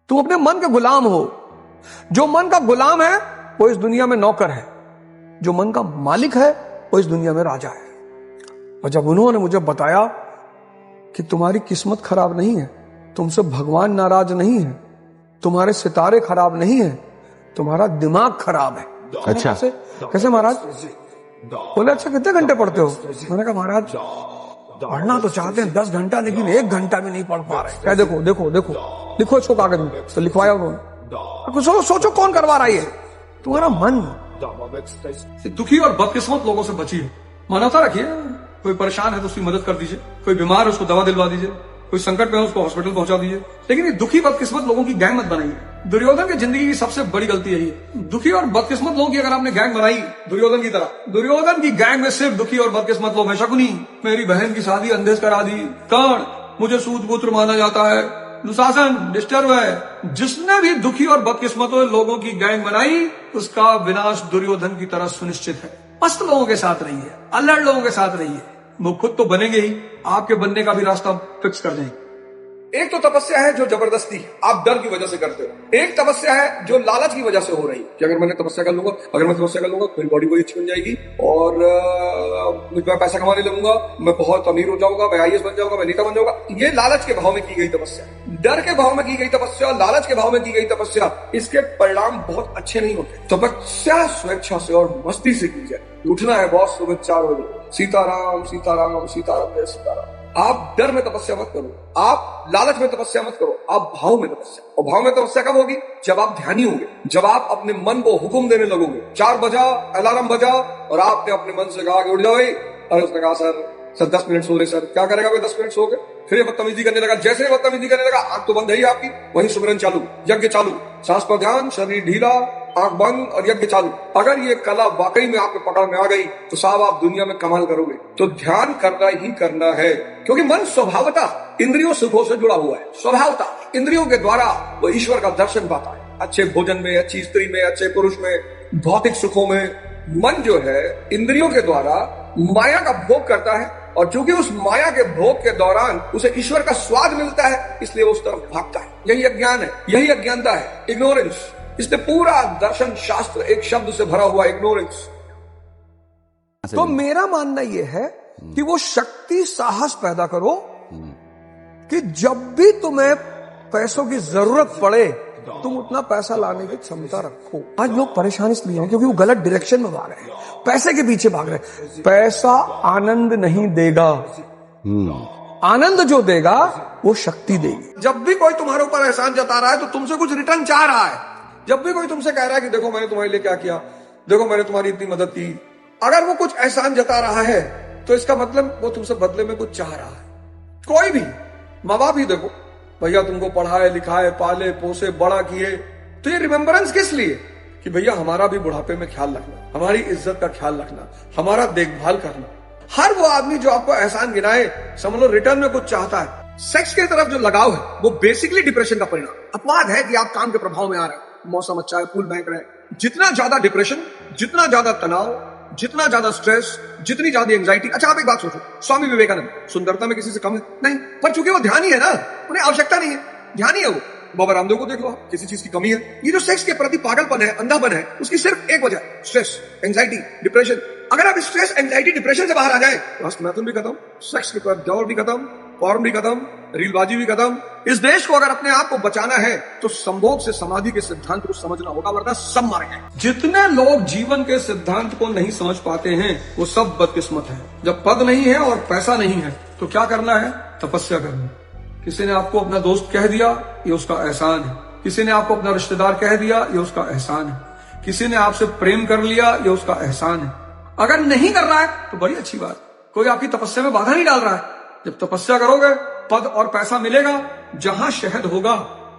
तुम अपने मन के गुलाम हो। जो मन का गुलाम है वो इस दुनिया में नौकर है, जो मन का मालिक है वो इस दुनिया में राजा है। और जब उन्होंने मुझे बताया कि तुम्हारी किस्मत खराब नहीं है, तुमसे भगवान नाराज नहीं है, तुम्हारे सितारे खराब नहीं है, तुम्हारा दिमाग खराब है। अच्छा, कैसे महाराज? बोले अच्छा कितने घंटे पढ़ते हो? मैंने कहा महाराज पढ़ना तो चाहते हैं 10 घंटा, लेकिन 1 घंटा भी नहीं पढ़ पा रहे। क्या देखो देखो देखो लिखो इसको कागज में। तो लिखवाया उन्होंने। सोचो कौन करवा रहा है? तुम्हारा मन। दुखी और बदकिस्मत लोगों से बचिए, मानवता रखिए। कोई परेशान है तो उसकी मदद कर दीजिए, कोई बीमार है उसको दवा दिलवा दीजिए, कोई संकट में है उसको हॉस्पिटल पहुंचा दीजिए। लेकिन ये दुखी बदकिस्मत लोगों की गैंग मत बनाइए। दुर्योधन की जिंदगी की सबसे बड़ी गलती यही है। दुखी और बदकिस्मत लोगों की अगर आपने गैंग बनाई दुर्योधन की तरह, दुर्योधन की गैंग में सिर्फ दुखी और बदकिस्मत लोग हैं। शकुनी मेरी बहन की शादी अंधेज करा दी, कर्ण मुझे सूतपुत्र माना जाता है, दुशासन डिस्टर्ब है। जिसने भी दुखी और बदकिस्मत लोगों की गैंग बनाई उसका विनाश दुर्योधन की तरह सुनिश्चित है। मस्त लोगों के साथ रहिए, अल्लड़ लोगों के साथ रहिए, वो खुद तो बनेंगे ही, आपके बनने का भी रास्ता फिक्स कर देंगे। एक तो तपस्या है जो जबरदस्ती आप डर की वजह से करते हो, एक तपस्या है जो लालच की वजह से हो रही है कि अगर मैं तपस्या कर लूंगा मेरी बॉडी बड़ी अच्छी बन जाएगी और मैं पैसा कमाने लगूंगा, मैं बहुत अमीर हो जाऊंगा, मैं आईएएस बन जाऊंगा, मैं नेता बन जाऊंगा। ये लालच के भाव में की गई तपस्या, डर के भाव में की गई तपस्या, लालच के भाव में की गई तपस्या, इसके परिणाम बहुत अच्छे नहीं होते। तपस्या स्वेच्छा से और मस्ती से की जाए। उठना है बॉस सुबह 4 बजे, सीताराम सीताराम सीताराम जय सीताराम। आप डर में तपस्या मत करो, आप लालच में तपस्या मत करो, आप भाव में तपस्या। और भाव में तपस्या कब होगी? जब आप ध्यानी होंगे, जब आप अपने मन को हुक्म देने लगोगे। 4 बजा, अलार्म बजा और आपने अपने मन से कहा कि उठ जाओ भाई। और उसने कहा सर 10 मिनट सो रहे। सर क्या करेगा भाई 10 मिनट सो गए? फिर बदतमीजी करने लगा। जैसे बदतमीजी करने लगा आंख तो बंद है आपकी, वही सुमिरन चालू, यज्ञ चालू, सांस पर ध्यान, शरीर ढीला, आंख बंद और यज्ञ चालू। अगर ये कला वाकई में आपके पकड़ में आ गई तो साहब आप दुनिया में कमाल करोगे। तो ध्यान करना ही करना है, क्योंकि मन स्वभावतः इंद्रियों सुखों से जुड़ा हुआ है। स्वभावतः इंद्रियों के द्वारा वो ईश्वर का दर्शन पाता है। अच्छे भोजन में, अच्छी स्त्री में, अच्छे पुरुष में, भौतिक सुखों में। मन जो है इंद्रियों के द्वारा माया का भोग करता है, और चूंकि उस माया के भोग के दौरान उसे ईश्वर का स्वाद मिलता है, इसलिए वो उस तरफ भागता है। यही अज्ञान है, यही अज्ञानता है, इग्नोरेंस। इसलिए पूरा दर्शन शास्त्र एक शब्द से भरा हुआ, इग्नोरेंस। तो मेरा मानना यह है कि वो शक्ति साहस पैदा करो कि जब भी तुम्हें पैसों की जरूरत पड़े तुम उतना पैसा लाने की क्षमता रखो। आज लोग परेशान इसलिए हैं क्योंकि वो गलत डायरेक्शन में भाग रहे हैं, पैसे के पीछे भाग रहे हैं। पैसा आनंद नहीं देगा, आनंद जो देगा वो शक्ति देगी। जब भी कोई तुम्हारे ऊपर एहसान जता रहा है तो तुमसे कुछ रिटर्न चाह रहा है। जब भी कोई तुमसे कह रहा है कि देखो मैंने तुम्हारे लिए क्या किया, देखो मैंने तुम्हारी इतनी मदद की, अगर वो कुछ एहसान जता रहा है तो इसका मतलब वो तुमसे बदले में कुछ चाह रहा है। कोई भी माँ बाप ही देखो, भैया तुमको पढ़ाए लिखाए, पाले पोसे, बड़ा किए, तो ये रिमेम्बरेंस किस लिए? कि भैया हमारा भी बुढ़ापे में ख्याल रखना, हमारी इज्जत का ख्याल रखना, हमारा देखभाल करना। हर वो आदमी जो आपको एहसान गिनाए समझ लो रिटर्न में कुछ चाहता है। सेक्स की तरफ जो लगाव है वो बेसिकली डिप्रेशन का परिणाम। अपवाद है कि आप काम के प्रभाव में आ रहे हैं, मौसम अच्छा है, फूल महक रहे हैं। जितना ज्यादा डिप्रेशन, जितना ज्यादा तनाव, जितना ज्यादा स्ट्रेस, जितनी ज्यादा एंजाइटी। अच्छा आप एक बात सोचो, स्वामी विवेकानंद सुंदरता में किसी से कम है? नहीं, पर चूंकि वो ध्यानी है ना, उन्हें आवश्यकता नहीं है, ध्यानी है वो। बाबा रामदेव को देख लो, किसी चीज की कमी है। ये जो सेक्स के प्रति पागलपन है, अंधापन है, उसकी सिर्फ एक वजह, स्ट्रेस, एंजाइटी, डिप्रेशन। अगर आप स्ट्रेस, एंजाइटी, डिप्रेशन से बाहर आ जाए तो मैथुन भी खत्म, सेक्स के प्रति दौर भी खत्म, फॉर्म भी खत्म, रीलबाजी भी खत्म। इस देश को अगर अपने आप को बचाना है तो संभोग से समाधि के सिद्धांत को समझना होगा, वरना सब मारेंगे। जितने लोग जीवन के सिद्धांत को नहीं समझ पाते हैं वो सब बदकिस्मत है। जब पद नहीं है और पैसा नहीं है तो क्या करना है? तपस्या करनी। किसी ने आपको अपना दोस्त कह दिया, ये उसका एहसान है। किसी ने आपको अपना रिश्तेदार कह दिया, ये उसका एहसान है। किसी ने आपसे प्रेम कर लिया, ये उसका एहसान है। अगर नहीं कर रहा है तो बड़ी अच्छी बात, कोई आपकी तपस्या में बाधा नहीं डाल रहा है। जब तपस्या करोगे पद और पैसा मिलेगा, जहां शहद होगा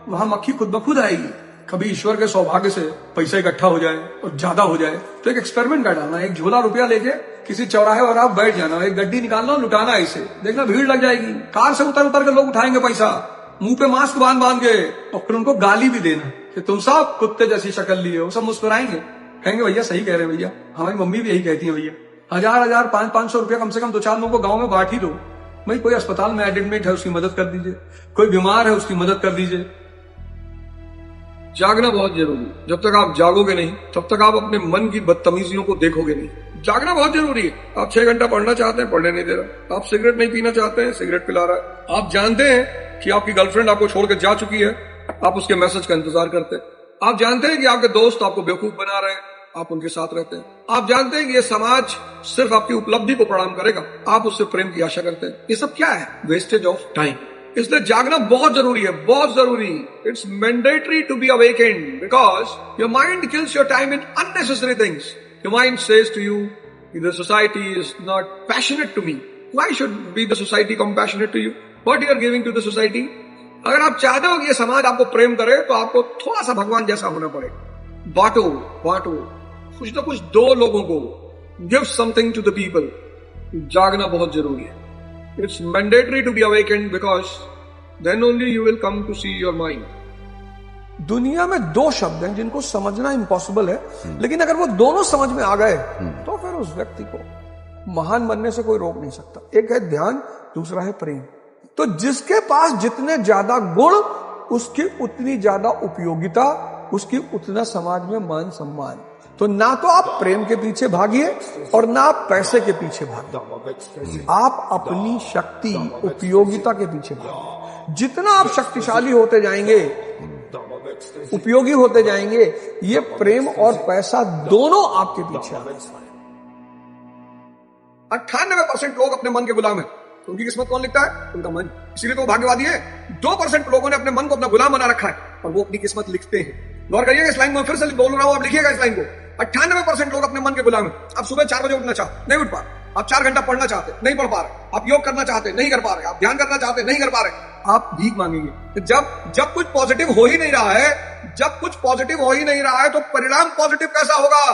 वहां मक्खी खुद ब खुद आएगी। कभी ईश्वर के सौभाग्य से पैसा इकट्ठा हो जाए और ज्यादा हो जाए तो एक एक्सपेरिमेंट कर डालना, एक झोला रुपया लेके किसी चौराहे और आप बैठ जाना, एक गड्डी निकालना, लुटाना, ऐसे देखना भीड़ लग जाएगी। कार से उतर उतर के लोग उठाएंगे पैसा, मुंह पे मास्क बांध बांध के, और फिर उनको गाली भी देना कि तुम सब कुत्ते जैसी शक्ल लिए। वो सब मुस्कुराएंगे, कहेंगे भैया सही कह रहे हैं भैया, हमारी मम्मी भी यही कहती है भैया। 1000 500 रुपया कम से कम 2-4 लोगों को गाँव में बांट ही दो। भाई कोई अस्पताल में एडमिट है उसकी मदद कर दीजिए, कोई बीमार है उसकी मदद कर दीजिए। जागना बहुत जरूरी है। जब तक आप जागोगे नहीं तब तक आप अपने मन की बदतमीजियों को देखोगे नहीं। जागना बहुत जरूरी है। आप 6 घंटा पढ़ना चाहते हैं, पढ़ने नहीं दे रहा। आप सिगरेट नहीं पीना चाहते हैं, सिगरेट पिला रहा है। आप जानते हैं कि आपकी गर्लफ्रेंड आपको छोड़कर जा चुकी है, आप उसके मैसेज का इंतजार करते हैं। आप जानते हैं कि आपके दोस्त आपको बेवकूफ बना रहे हैं, आप उनके साथ रहते हैं। आप जानते हैं कि ये समाज सिर्फ आपकी उपलब्धि को प्रणाम करेगा, आप उससे प्रेम की आशा करते हैं। ये सब क्या है? Wastage of time. इसलिए जागना बहुत जरूरी है, बहुत जरूरी। It's mandatory to be awakened because your mind kills your time in unnecessary things. Your mind says to you the society is not passionate to me. Why should be the society compassionate to you? What you are giving to the society? अगर आप चाहते हो कि ये समाज आपको प्रेम करे तो आपको थोड़ा सा भगवान जैसा होना पड़ेगा। बांटो बांटो, कुछ ना कुछ दो लोगों को। Give something to the people. जागना बहुत जरूरी है। It's mandatory to be awakened because then only you will come to see your mind. दुनिया में 2 शब्द हैं जिनको समझना इम्पॉसिबल है, लेकिन अगर वो दोनों समझ में आ गए तो फिर उस व्यक्ति को महान बनने से कोई रोक नहीं सकता। एक है ध्यान, दूसरा है प्रेम। तो जिसके पास जितने ज्यादा गुण, उसकी उतनी ज्यादा उपयोगिता, उसकी उतना समाज में मान सम्मान। तो ना तो आप प्रेम के पीछे भागिए और ना आप पैसे के पीछे भागिए। आप अपनी शक्ति, उपयोगिता के पीछे भागिए। जितना आप शक्तिशाली होते जाएंगे, उपयोगी होते जाएंगे, ये प्रेम और पैसा दोनों आपके पीछे आ जाएंगे। 98% लोग अपने मन के गुलाम हैं। उनकी किस्मत कौन लिखता है? उनका मन। इसीलिए तो भाग्यवादी है। 2% लोगों ने अपने मन को अपना गुलाम बना रखा है और वो अपनी किस्मत लिखते हैं। गौर करिएगा, इस लाइन में फिर से बोल रहा हूं, आप लिखिएगा इस लाइन को। 98% लोग अपने मन के गुलाम हैं। आप सुबह 4 बजे उठना चाहते, नहीं उठ पा रहे। आप 4 घंटा पढ़ना चाहते, नहीं पढ़ पा रहे। आप योग करना चाहते, नहीं कर पा रहे। आप ध्यान करना चाहते, नहीं कर पा रहे। आप भीख मांगेंगे। जब कुछ पॉजिटिव हो ही नहीं रहा है, जब कुछ पॉजिटिव हो ही नहीं रहा है तो परिणाम पॉजिटिव कैसा होगा?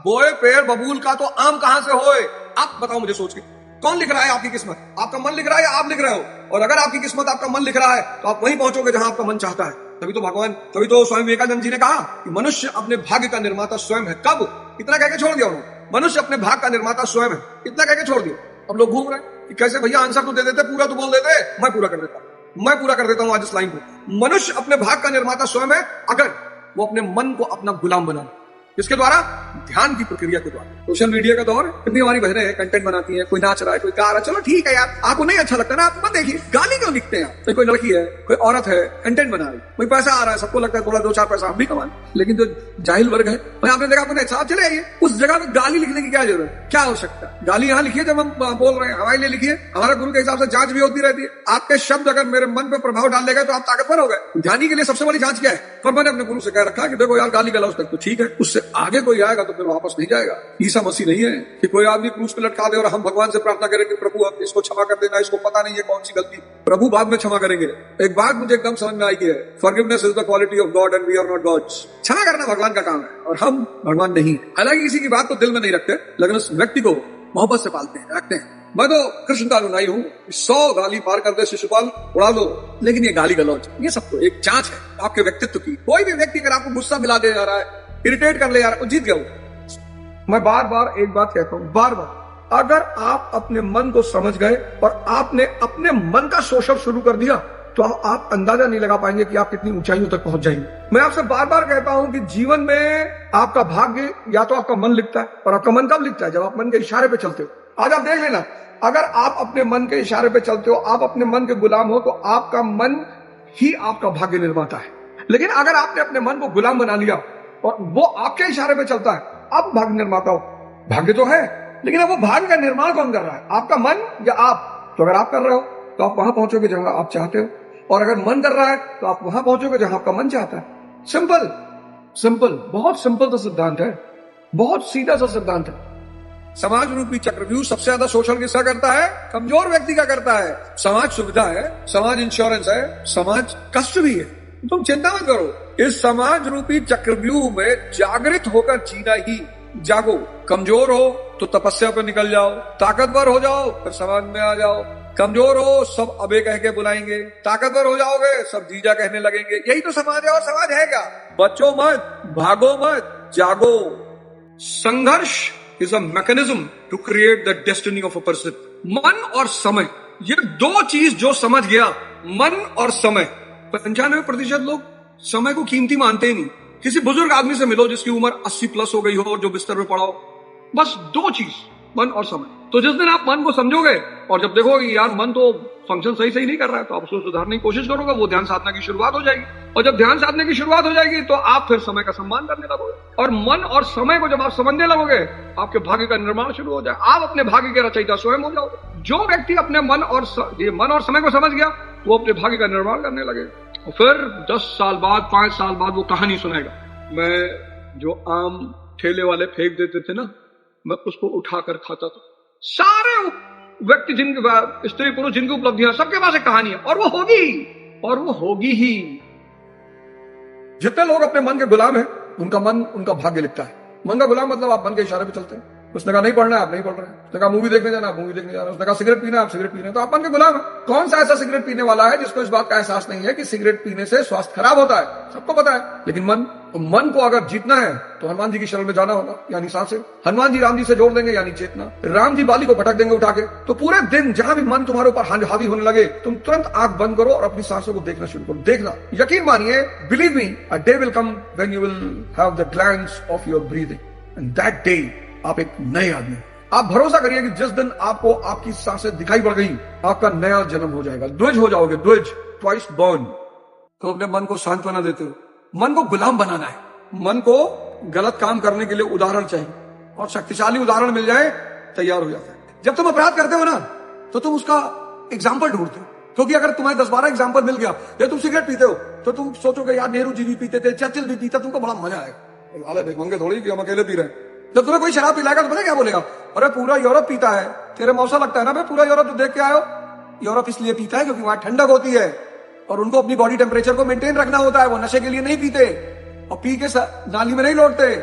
बोए पेड़ बबूल का तो आम कहां से होए? आप बताओ मुझे सोच के। कौन लिख रहा है आपकी किस्मत? आपका मन लिख रहा है या आप लिख रहे हो? और अगर आपकी किस्मत आपका मन लिख रहा है तो आप वहीं पहुंचोगे जहां आपका मन चाहता है। तभी तो स्वामी विवेकानंद जी ने कहा कि मनुष्य अपने भाग्य का निर्माता स्वयं है। कब? इतना कहकर छोड़ दिया उन्होंने, मनुष्य अपने भाग्य का निर्माता स्वयं है। इतना कहकर छोड़ दिया। अब लोग घूम रहे हैं कि कैसे भैया आंसर तो दे देते, पूरा तो बोल देते। मैं पूरा कर देता हूं आज इस लाइन को। मनुष्य अपने भाग्य का निर्माता स्वयं है अगर वो अपने मन को अपना गुलाम बना। इसके द्वारा? ध्यान की प्रक्रिया के द्वारा। सोशल मीडिया का दौर, कितनी हमारी बहनें हैं, कंटेंट बनाती हैं, कोई नाच रहा है, कोई गा रहा है। चलो ठीक है यार, आपको नहीं अच्छा लगता ना, आप मत देखिए। गाली क्यों लिखते हैं? कोई लड़की है, कोई औरत है, कंटेंट बना रही, कोई पैसा आ रहा है, सबको लगता है थोड़ा 2-4 पैसा हम भी कमा। लेकिन जो जाहिल वर्ग है, आपने देखा, अपने साथ चले आइए, उस जगह में गाली लिखने की क्या जरूरत है? क्या आवश्यकता? गाली यहाँ लिखिए जब हम बोल रहे हैं, हमारे लिए लिखिए। हमारे गुरु के हिसाब से जांच भी होती रहती है। आपके शब्द अगर मेरे मन पर प्रभाव डाल लेगा तो आप ताकतवर हो गए। ध्यानी के लिए सबसे बड़ी जांच क्या है? पर मैंने अपने गुरु से कह रखा कि देखो यार, गाली गलौज तक तो ठीक है, उससे आगे कोई आएगा तो फिर वापस नहीं जाएगा। ईसा मसीह नहीं है कि कोई आदमी क्रूस पे लटका दे और हम भगवान से प्रार्थना करें कि प्रभु अब इसको क्षमा कर देना, इसको पता नहीं है कौन सी गलती। प्रभु बाद में क्षमा करेंगे। एक बात मुझे एकदम समझ में आई है, forgiveness is the quality of God and we are not gods. क्षमा करना भगवान का काम है और हम भगवान नहीं। हालांकि किसी की बात तो दिल में नहीं रखते, लेकिन उस व्यक्ति को मोहब्बत से पालते हैं, रखते हैं। मैं तो कृष्ण का अनुयायी हूँ। 100 गाली पार कर दे शिशुपाल, उड़ा दो, लेकिन ये गाली गलौज, ये सब तो एक जांच है आपके व्यक्तित्व की। कोई भी व्यक्ति अगर आपको गुस्सा दिला दे जा रहा है, इरिटेट कर ले जा रहा है, जीत गया। मैं बार बार एक बात कहता हूं, बार बार, अगर आप अपने मन को समझ गए और आपने अपने मन का शोषण शुरू कर दिया तो आप अंदाजा नहीं लगा पाएंगे कि आप कितनी ऊंचाइयों तक पहुंच जाएंगे। मैं आपसे बार बार कहता हूं कि जीवन में आपका भाग्य या तो आपका मन लिखता है, और आपका मन कब लिखता है? जब आप मन के इशारे पे चलते हो। आज आप देख लेना, अगर आप अपने मन के इशारे पे चलते हो, आप अपने मन के गुलाम हो, तो आपका मन ही आपका भाग्य निर्माता है। लेकिन अगर आपने अपने मन को गुलाम बना लिया और वो आपके इशारे पे चलता है, आप भाग्य निर्माता हो। भाग्य तो है, लेकिन अब वो भाग्य का निर्माण कौन कर रहा है? आपका मन या आप? तो अगर आप कर रहे हो तो आप वहां पहुंचोगे जहां आप चाहते हो, और अगर मन कर रहा है तो आप वहां पहुंचोगे जहां आपका मन चाहता है। सिंपल सिंपल, बहुत सिंपल सा सिद्धांत है, बहुत सीधा सा सिद्धांत है। समाज रूपी चक्रव्यूह सबसे ज्यादा शोषण किसका करता है? कमजोर व्यक्ति का करता है। समाज सुविधा है, समाज इंश्योरेंस है, समाज कष्ट भी है। तुम चिंता मत करो, इस समाज रूपी चक्रव्यूह में जागृत होकर जीना ही। जागो। कमजोर हो तो तपस्या पर निकल जाओ, ताकतवर हो जाओ फिर समाज में आ जाओ। कमजोर हो सब अबे कह के बुलाएंगे, ताकतवर हो जाओगे सब जीजा कहने लगेंगे। यही तो समाज है। और समाज है क्या? बचो मत, भागो मत, जागो। संघर्ष is a mechanism to create the destiny of a person. मन और समय, ये 2 चीज जो समझ गया, मन और समय। 95% लोग समय को कीमती मानते ही नहीं। किसी बुजुर्ग आदमी से मिलो जिसकी उम्र 80 प्लस हो गई हो और जो बिस्तर में पड़ा हो, बस दो चीज, मन और समय। तो जिस दिन आप मन को समझोगे और जब देखोगे यार मन तो फंक्शन सही नहीं कर रहा है, तो आप उसको सुधारने की कोशिश करोगे, वो ध्यान साधना की शुरुआत हो जाएगी। और जब ध्यान साधने की शुरुआत हो जाएगी तो आप फिर समय का सम्मान करने लगोगे। और मन और समय को जब आप समझने लगोगे, आपके भाग्य का निर्माण शुरू हो जाए। आप अपने भाग्य के रचयिता स्वयं हो जाओगे। जो व्यक्ति अपने मन और समय को समझ गया, वो अपने भाग्य का निर्माण करने लगे। और फिर 10 साल बाद, 5 साल बाद वो कहानी सुनाएगा, मैं जो आम ठेले वाले फेंक देते थे ना, मैं उसको उठाकर खाता था। सारे व्यक्ति जिनके, स्त्री पुरुष जिनकी उपलब्धियां, सबके पास एक कहानी है, और वो होगी ही। जितने लोग अपने मन के गुलाम हैं, उनका मन उनका भाग्य लिखता है। मन का गुलाम मतलब आप मन के इशारे पे चलते हैं। उसने कहा नहीं पढ़ना है, आप नहीं पढ़ रहे हैं। उसने कहा मूवी देखने जाना, आप मूवी देखने जा रहे हैं। उसने कहा सिगरेट पीना है, आप सिगरेट पी रहे हैं। तो आप मन के गुलाम है। कौन सा ऐसा सिगरेट पीने वाला है जिसको इस बात का एहसास नहीं है कि सिगरेट पीने से स्वास्थ्य खराब होता है? सबको पता है। लेकिन मन को अगर जीतना है तो हनुमान जी की शरण में जाना होगा, यानी सांसें। हनुमान जी राम जी से जोड़ देंगे, यानी चेतना। राम जी बाली को पटक देंगे उठा के। तो पूरे दिन जहां भी मन तुम्हारे ऊपर हावी होने लगे, तुम तुरंत आंख बंद करो और अपनी सांसों को देखना शुरू करो। देखना, यकीन मानिए, believe me, a day will come when you will have the glance of your breathing, and that day आप एक नए आदमी। आप भरोसा करिए कि जिस दिन आपको आपकी सांसें दिखाई पड़ गई, आपका नया जन्म हो जाएगा। द्विज हो जाओगे, द्विज, ट्वाइस बॉर्न। तो अपने मन को सांत्वना देते हो। मन को गुलाम बनाना है। मन को गलत काम करने के लिए उदाहरण चाहिए, और शक्तिशाली उदाहरण मिल जाए, तैयार हो जाता है। जब तुम अपराध करते हो ना, तो तुम उसका एग्जाम्पल ढूंढते हो। क्योंकि अगर तुम्हें 10-12 एग्जाम्पल मिल गया, या तुम सिगरेट पीते हो, तो तुम सोचोगे यार नेहरू जी भी पीते थे, चर्चिल भी पीता, तुमको बड़ा मजा आएगा। देखेंगे थोड़ी कि हम अकेले पी रहे हैं। जब तुम्हें कोई शराब पिलाएगा तो पता क्या बोलेगा? अरे पूरा यूरोप पीता है, तेरे मौसा लगता है ना भाई, पूरा यूरोप तो देख के आयो। यूरोप इसलिए पीता है क्योंकि वहां ठंडक होती है और उनको अपनी बॉडी टेम्परेचर को मेंटेन रखना होता है। वो नशे के लिए नहीं पीते और पी के नाली में नहीं लौटते।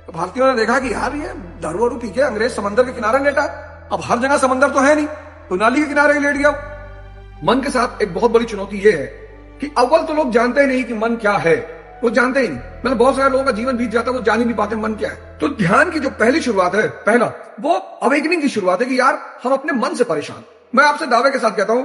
तो भारतीयों ने देखा कि यार ये दारू वारू पी के अंग्रेज समंदर के किनारे लेटा। अब हर जगह समंदर तो है नहीं, तो नाली के किनारे ही लेट गया। मन के साथ एक बहुत बड़ी चुनौती ये है कि अव्वल तो लोग जानते ही नहीं कि मन क्या है। वो जानते ही नहीं। मतलब बहुत सारे लोगों का जीवन बीत जाता है, वो जान ही नहीं पाते मन क्या है। तो ध्यान की जो पहली शुरुआत है, वो अवेकनिंग की शुरुआत है कि यार हम अपने मन से परेशान। मैं आपसे दावे के साथ कहता हूं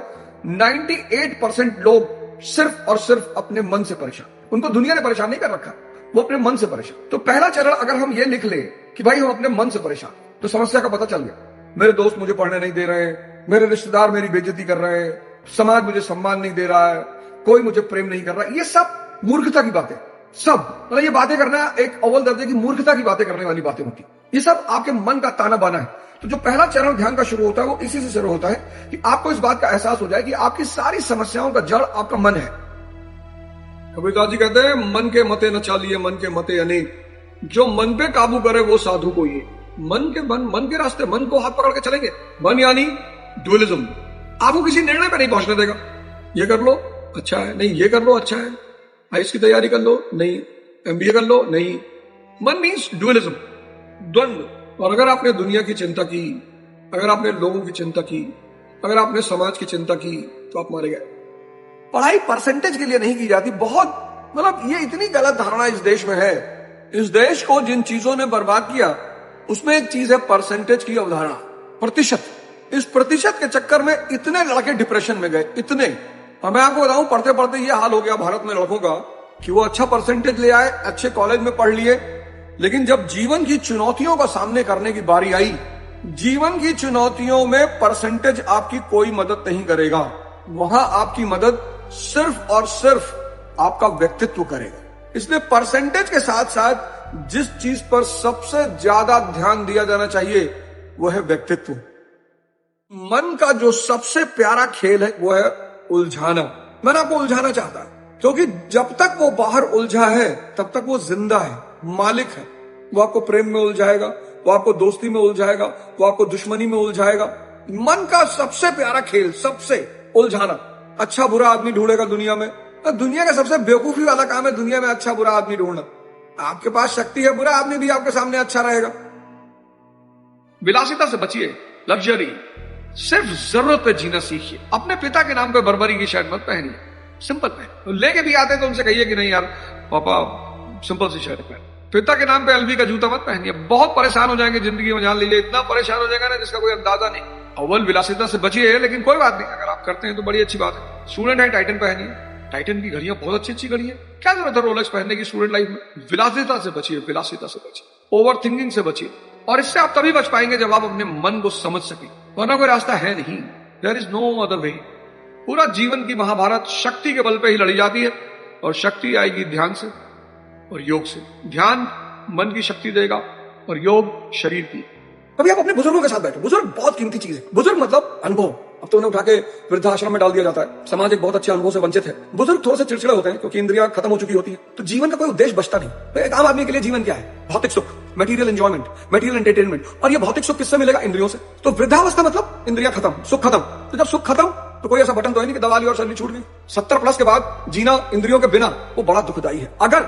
98% लोग सिर्फ और सिर्फ अपने मन से परेशान। उनको दुनिया ने परेशान नहीं कर रखा, वो अपने मन से परेशान। तो पहला चरण अगर हम ये लिख ले कि भाई हम अपने मन से परेशान, तो समस्या का पता चल गया। मेरे दोस्त मुझे पढ़ने नहीं दे रहे हैं, मेरे रिश्तेदार मेरी बेइज्जती कर रहे हैं, समाज मुझे सम्मान नहीं दे रहा है, कोई मुझे प्रेम नहीं कर रहा। ये सब मूर्खता की बातें, सब मतलब ये बातें करना एक अव्वल दर्जे की मूर्खता की बातें करने वाली बातें होती। ये सब आपके मन का ताना बाना है। तो जो पहला चरण ध्यान का शुरू होता है, वो इसी से शुरू होता है कि आपको इस बात का एहसास हो जाए कि आपकी सारी समस्याओं का जड़ आपका मन है। कबीरदास जी कहते हैं, मन के मते न चालिए, मन के मते अनेक, जो मन पे काबू करे वो साधु को ये। मन के रास्ते, मन को हाथ पकड़ के चलेंगे। मन यानी ड्यूअलिज्म, आपको किसी निर्णय पे नहीं पहुंचने देगा। ये कर लो अच्छा है, नहीं ये कर लो अच्छा है, आईएएस की तैयारी कर लो, नहीं एमबीए कर लो, नहीं। मन मीन्स ड्यूअलिज्म, द्वंद्व। और अगर आपने दुनिया की चिंता की, अगर आपने लोगों की चिंता की, अगर आपने समाज की चिंता की, तो आप मारे गए। पढ़ाई परसेंटेज के लिए नहीं की जाती। बहुत मतलब ये इतनी गलत धारणा इस देश में है। इस देश को जिन चीजों ने बर्बाद किया, उसमें एक चीज है परसेंटेज की अवधारणा, प्रतिशत। इस प्रतिशत के चक्कर में इतने लड़के डिप्रेशन में गए, इतने। और मैं आपको बताऊं, पढ़ते पढ़ते ये हाल हो गया भारत में लड़कों का कि वो अच्छा परसेंटेज ले आए, अच्छे कॉलेज में पढ़ लिए, लेकिन जब जीवन की चुनौतियों का सामने करने की बारी आई, जीवन की चुनौतियों में परसेंटेज आपकी कोई मदद नहीं करेगा। वहां आपकी मदद सिर्फ और सिर्फ आपका व्यक्तित्व करेगा। इसलिए परसेंटेज के साथ साथ जिस चीज पर सबसे ज्यादा ध्यान दिया जाना चाहिए वो है व्यक्तित्व। मन का जो सबसे प्यारा खेल है वो है उलझाना। मन आपको उलझाना चाहता है, क्योंकि जब तक वो बाहर उलझा है तब तक वो जिंदा है, मालिक है। वो आपको प्रेम में उलझाएगा, वो आपको दोस्ती में उलझाएगा, वो आपको दुश्मनी में उलझाएगा। मन का सबसे प्यारा खेल, सबसे उलझाना। अच्छा बुरा आदमी ढूंढेगा दुनिया में, तो दुनिया का सबसे बेवकूफी वाला काम है दुनिया में अच्छा बुरा आदमी ढूंढना। आपके पास शक्ति है, बुरा आदमी भी आपके सामने अच्छा रहेगा। विलासिता से बचिए, लग्जरी। सिर्फ जरूरत पे जीना सीखिए। अपने पिता के नाम पे बर्बरी की शर्ट मत पहनिए, सिंपल पहन। लेके भी आते तो उनसे कहिए कि नहीं यार पापा सिंपल सी शर्ट पहन। पिता के नाम पे एलवी का जूता मत पहनिए, बहुत परेशान हो जाएंगे जिंदगी में। जान लीजिए इतना परेशान हो जाएगा ना जिसका कोई अंदाजा नहीं। अव्वल विलासिता से बचिए, लेकिन कोई बात नहीं, अगर आप करते हैं तो बड़ी अच्छी बात है। स्टूडेंट है, टाइटन पहनिए, टाइटन की घड़ियां बहुत अच्छी अच्छी घड़ी है, क्या जरूरत है रोलेक्स पहनने की स्टूडेंट लाइफ में? विलासिता से बचिए, विलासिता से बचिए, ओवर थिंकिंग से बचिए। और इससे आप तभी बच पाएंगे जब आप अपने मन को समझ सके, वरना कोई रास्ता है नहीं। There is no other way. पूरा जीवन की महाभारत शक्ति के बल पे ही लड़ी जाती है, और शक्ति आएगी ध्यान से और योग से। ध्यान मन की शक्ति देगा और योग शरीर की। कभी आप अपने बुजुर्गों के साथ बैठो। बुजुर्ग बहुत कीमती चीज है। बुजुर्ग मतलब अनुभव। अब तो उन्हें उठा के वृद्धाश्रम में डाल दिया जाता है। समाज एक बहुत अच्छे अनुभव से वंचित है। बुजुर्ग थोड़े से चिड़चिड़े होते हैं क्योंकि इंद्रियां खत्म हो चुकी होती है, तो जीवन का कोई उद्देश्य बचता नहीं। तो एक आम आदमी के लिए जीवन क्या है? भौतिक सुख, मटेरियल एंजॉयमेंट, मटेरियल एंटरटेनमेंट। और ये भौतिक सुख किससे मिलेगा? इंद्रियों से। तो वृद्धावस्था मतलब इंद्रियां खत्म, सुख खत्म। तो जब सुख खत्म तो कोई ऐसा बटन तो है नहीं कि दबा ली और शरीर छूट गई। 70 प्लस के बाद जीना इंद्रियों के बिना वो बड़ा दुखदायी है। अगर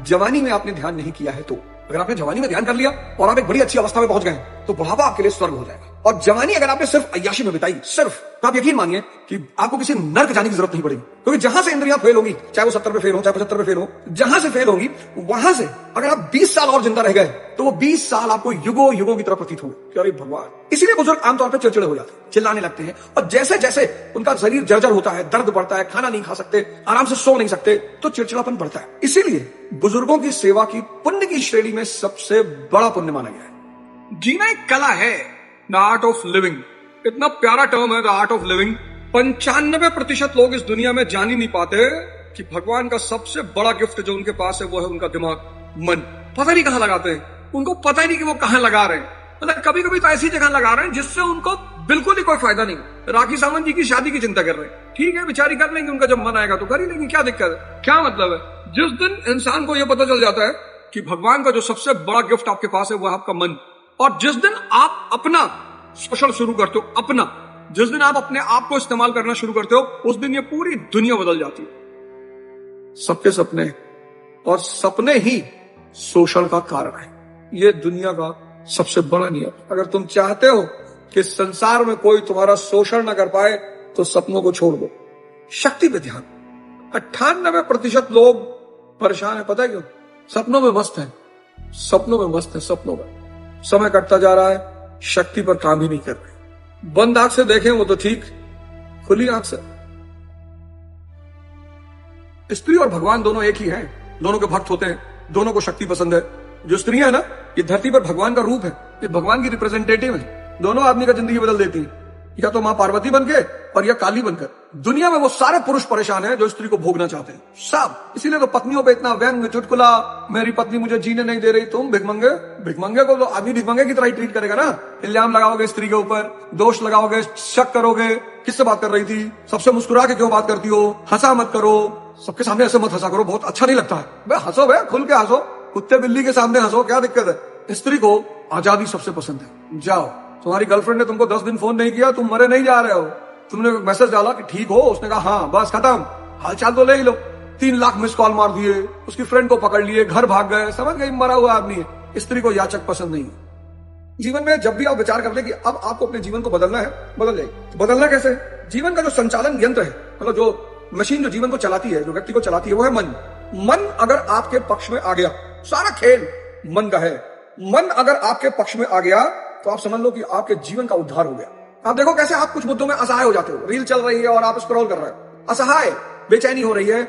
जवानी में आपने ध्यान नहीं किया है तो, अगर आपने जवानी में ध्यान कर लिया और आप एक बड़ी अच्छी अवस्था में पहुंच गए तो बुढ़ापा आपके लिए स्वर्ग हो जाएगा। और जवानी अगर आपने सिर्फ अय्याशी में बिताई, सिर्फ, तो आप यकीन मानिए कि आपको किसी नर्क जाने की जरूरत नहीं पड़ेगी। क्योंकि जहां से इंद्रियां फेल होगी, चाहे वो 70 पे फेल हो, चाहे 75 पे फेल हो, जहां से फेल होगी वहां से अगर आप 20 साल और जिंदा रह गए तो वो 20 साल आपको युगों युगों की तरह प्रतीत होंगे। अरे भगवान! इसीलिए बुजुर्ग आमतौर पर चिड़चिड़े हो जाते हैं, चिल्लाने लगते हैं। और जैसे जैसे उनका शरीर जर्जर होता है, दर्द बढ़ता है, खाना नहीं खा सकते, आराम से सो नहीं सकते, तो चिड़चिड़ापन बढ़ता है। इसीलिए बुजुर्गों की सेवा की पुण्य की श्रेणी में सबसे बड़ा पुण्य माना गया है। जीना एक कला है, द आर्ट ऑफ लिविंग। इतना प्यारा टर्म है द आर्ट ऑफ लिविंग। 95% लोग इस दुनिया में जान ही नहीं पाते कि भगवान का सबसे बड़ा गिफ्ट जो उनके पास है वो है उनका दिमाग, मन। पता नहीं कहां लगाते हैं, उनको पता ही नहीं कि वो कहां लगा रहे हैं। मतलब कभी कभी तो ऐसी जगह लगा रहे हैं जिससे उनको बिल्कुल ही कोई फायदा नहीं। राखी सावंत जी की शादी की चिंता कर रहे हैं, ठीक है, बेचारी कर लेंगे, उनका जब मन आएगा तो कर ही लेंगे, क्या दिक्कत है, क्या मतलब है? जिस दिन इंसान को यह पता चल जाता है कि भगवान का जो सबसे बड़ा गिफ्ट आपके पास है वो है आपका मन, और जिस दिन आप अपना शोषण शुरू करते हो, अपना, जिस दिन आप अपने आप को इस्तेमाल करना शुरू करते हो, उस दिन ये पूरी दुनिया बदल जाती है। सबके सपने, और सपने ही शोषण का कारण है। ये दुनिया का सबसे बड़ा नियम। अगर तुम चाहते हो कि संसार में कोई तुम्हारा शोषण न कर पाए तो सपनों को छोड़ दो, शक्ति पे ध्यान। 98% लोग परेशान है, पता है क्यों? सपनों में मस्त है, सपनों में मस्त है, सपनों में। समय कटता जा रहा है, शक्ति पर काम ही नहीं कर रहे। बंद आंख से देखें वो तो ठीक, खुली आंख से। स्त्री और भगवान दोनों एक ही हैं, दोनों के भक्त होते हैं, दोनों को शक्ति पसंद है। जो स्त्रियां है ना, ये धरती पर भगवान का रूप है, ये भगवान की रिप्रेजेंटेटिव है। दोनों आदमी का जिंदगी बदल देती है, या तो मां पार्वती बनके और या काली बनकर। दुनिया में वो सारे पुरुष परेशान हैं जो स्त्री को भोगना चाहते हैं, सब। इसीलिए तो पत्नियों पे इतना व्यंग, चुटकुला, मेरी पत्नी मुझे जीने नहीं दे रही, तुम भिखमंगे। भिखमंगे को तो आदमी भिखमंगे की तरह ही ट्रीट करेगा ना। इल्जाम लगाओगे स्त्री के ऊपर, दोष लगाओगे, शक करोगे, किससे बात कर रही थी, सबसे मुस्कुरा के क्यों बात करती हो, हंसा मत करो, सबके सामने ऐसे मत हंसा करो, बहुत अच्छा नहीं लगता है। भाई हंसो, भाई खुल के हंसो, कुत्ते बिल्ली के सामने हंसो, क्या दिक्कत है? स्त्री को आजादी सबसे पसंद है। जाओ, तुम्हारी गर्लफ्रेंड ने तुमको 10 दिन फोन नहीं किया, तुम मरे नहीं जा रहे हो, तुमने मैसेज डाला कि ठीक हो, उसने कहा हाँ, बस खत्म, हालचाल तो ले ही लो। 3 लाख मिस कॉल मार दिए, उसकी फ्रेंड को पकड़ लिए, घर भाग गए, समझ गई मरा हुआ आदमी है। स्त्री को याचक पसंद नहीं है। जीवन में जब भी आप विचार करते हैं कि अब आपको अपने जीवन को बदलना है, बदल जाएगी। बदलना कैसे? जीवन का जो संचालन यंत्र है, मतलब जो मशीन जो जीवन को चलाती है, जो व्यक्ति को चलाती है, वो है मन। मन अगर आपके पक्ष में आ गया, सारा खेल मन का है। मन अगर आपके पक्ष में आ गया तो आप समझ लो कि आपके जीवन का उद्धार हो गया। आप देखो कैसे आप कुछ मुद्दों में असहाय हो जाते हो। रील चल रही है और आप स्क्रॉल कर रहे हो, असहाय, बेचैनी हो रही है,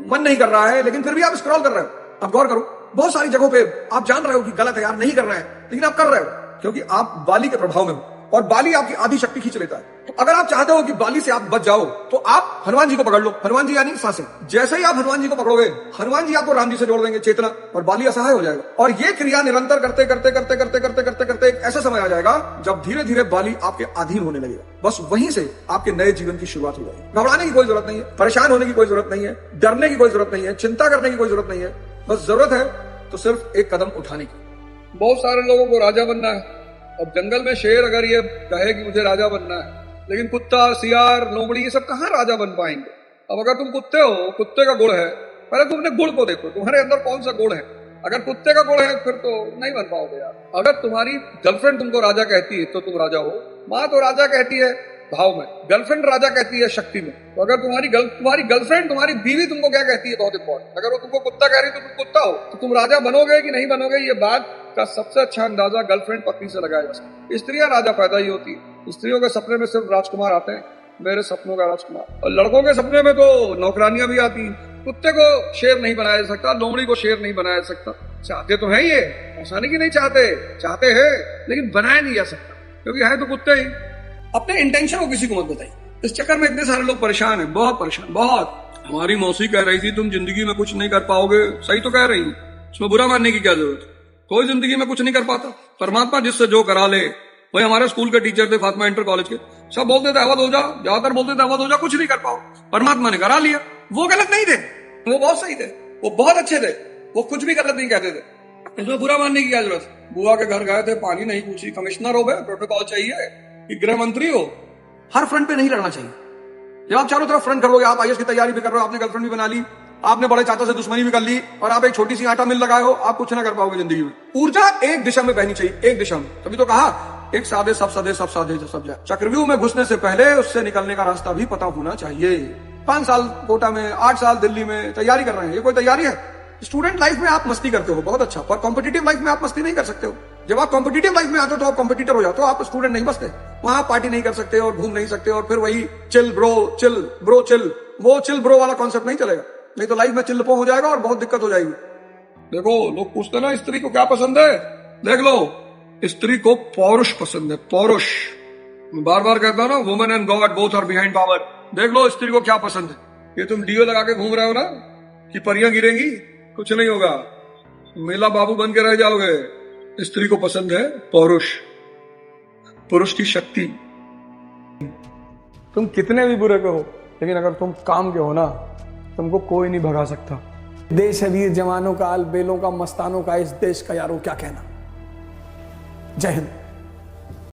मन नहीं कर रहा है, लेकिन फिर भी आप स्क्रॉल कर रहे हो। आप गौर करो, बहुत सारी जगहों पे आप जान रहे हो कि गलत है यार, नहीं कर रहे हैं, लेकिन आप कर रहे हो क्योंकि आप बाली के प्रभाव में हो, और बाली आपकी आधी शक्ति खींच लेता है। तो अगर आप चाहते हो कि बाली से आप बच जाओ तो आप हनुमान जी को पकड़ लो। हनुमान जी यानी सांसें। जैसे ही आप हनुमान जी को पकड़ोगे, हनुमान जी आपको राम जी से जोड़ देंगे, चेतना, और बाली असहाय हो जाएगा। और ये क्रिया निरंतर करते करते करते करते करते करते करते एक ऐसा समय आ जाएगा जब धीरे धीरे बाली आपके अधीन होने लगेगा। बस वहीं से आपके नए जीवन की शुरुआत हो जाएगी। घबराने की कोई जरूरत नहीं है, परेशान होने की कोई जरूरत नहीं है, डरने की कोई जरूरत नहीं है, चिंता करने की कोई जरूरत नहीं है। बस जरूरत है तो सिर्फ एक कदम उठाने की। बहुत सारे लोगों को राजा बनना है। अब जंगल में शेर अगर ये कहे कि मुझे राजा बनना है, लेकिन कुत्ता, सियार, लोमड़ी, ये सब कहाँ राजा बन पाएंगे? अब अगर तुम कुत्ते हो, कुत्ते का गुण है, पहले तुम अपने गुण को देखो, तुम्हारे अंदर कौन सा गुण है। अगर कुत्ते का गुण है फिर तो नहीं बन पाओगे यार। अगर तुम्हारी गर्लफ्रेंड तुमको राजा कहती है तो तुम राजा हो। माँ तो राजा कहती है भाव में, गर्लफ्रेंड राजा कहती है शक्ति में। तो अगर तुम्हारी गर्लफ्रेंड, तुम्हारी बीवी तुमको क्या कहती है, बहुत इंपॉर्टेंट। अगर वो तुमको कुत्ता कह रही है तो तुम कुत्ता हो, तो तुम राजा बनोगे कि नहीं बनोगे, ये बात का सबसे अच्छा अंदाजा गर्लफ्रेंड पत्नी से लगाया जा सकता है। स्त्रियां राजा पैदा ही होती है। स्त्रियों के सपने में सिर्फ राजकुमार आते हैं, मेरे सपनों का राजकुमार। और लड़कों के सपने में तो नौकरानियां भी आती। कुत्ते को शेर नहीं बनाया जा सकता, लोमड़ी को शेर नहीं बनाया जा सकता। चाहते तो है ये, ऐसा नहीं कि नहीं चाहते, चाहते हैं, लेकिन बनाया नहीं जा सकता क्योंकि है तो कुत्ते ही। अपने इंटेंशन को किसी को मत बताइए। इस चक्कर में इतने सारे लोग परेशान हैं, बहुत परेशान, बहुत। हमारी मौसी कह रही थी तुम जिंदगी में कुछ नहीं कर पाओगे, सही तो कह रही है, इसमें बुरा मानने की क्या जरूरत। कोई जिंदगी में कुछ नहीं कर पाता, परमात्मा जिससे जो करा ले। वही हमारे स्कूल के टीचर थे, फातिमा इंटर कॉलेज के, सब बोलते थे अवध हो जा, ज्यादातर बोलते थे अवध हो जा, कुछ नहीं कर पाओ, परमात्मा ने करा लिया। वो गलत नहीं थे, वो बहुत सही थे, वो बहुत अच्छे थे, वो कुछ भी गलत नहीं कहते थे, इसमें बुरा मानने की क्या जरूरत। बुआ के घर गए थे, पानी नहीं पूछी, कमिश्नर हो गए, प्रोटोकॉल चाहिए कि गृह मंत्री हो। हर फ्रंट पे नहीं लड़ना चाहिए। जब आप चारों तरफ फ्रंट करोगे, आप आईएएस की तैयारी भी कर रहे हो, आपने गर्लफ्रेंड भी बना ली, आपने बड़े चाचा से दुश्मनी भी कर ली, और आप एक छोटी सी आटा मिल लगाए हो, आप कुछ ना कर पाओगे जिंदगी में। ऊर्जा एक दिशा में बहनी चाहिए, एक दिशा में। तभी तो कहा एक साधे सब सदे, सब साधे सब जाए। चक्रव्यूह में घुसने से पहले उससे निकलने का रास्ता भी पता होना चाहिए। 5 साल कोटा में, 8 साल दिल्ली में तैयारी कर रहे हैं, ये कोई तैयारी है? स्टूडेंट लाइफ में आप मस्ती करते हो, बहुत अच्छा, पर कॉम्पिटिटिव लाइफ में आप मस्ती नहीं कर सकते हो। जब आप कॉम्पिटिटिव लाइफ में आते हो तो आप कॉम्पिटिटर हो जाते हो, आप स्टूडेंट नहीं बचते। वहां पार्टी नहीं कर सकते और घूम नहीं सकते, और फिर वही चिल ब्रो चिल, वो चिल ब्रो वाला कॉन्सेप्ट नहीं चलेगा। नहीं तो लाइफ में चिल्लपो हो जाएगा और बहुत दिक्कत हो जाएगी। देखो, लोग पूछते ना स्त्री को क्या पसंद है, देख लो, स्त्री को पौरुष पसंद है, पौरुष। मैं बार बार कहता हूं ना, women and God both are behind power. देख लो स्त्री को क्या पसंद है। ये तुम डीओ लगा के घूम रहे हो ना कि परियां गिरेंगी, कुछ नहीं होगा, मेला बाबू बन के रह जाओगे। स्त्री को पसंद है पौरुष, पुरुष की शक्ति। तुम कितने भी बुरे के हो, लेकिन अगर तुम काम के हो ना, तुमको कोई नहीं भगा सकता। देश है वीर जवानों का, अलबेलों का, मस्तानों का, इस देश का यारों क्या कहना। जय हिंद।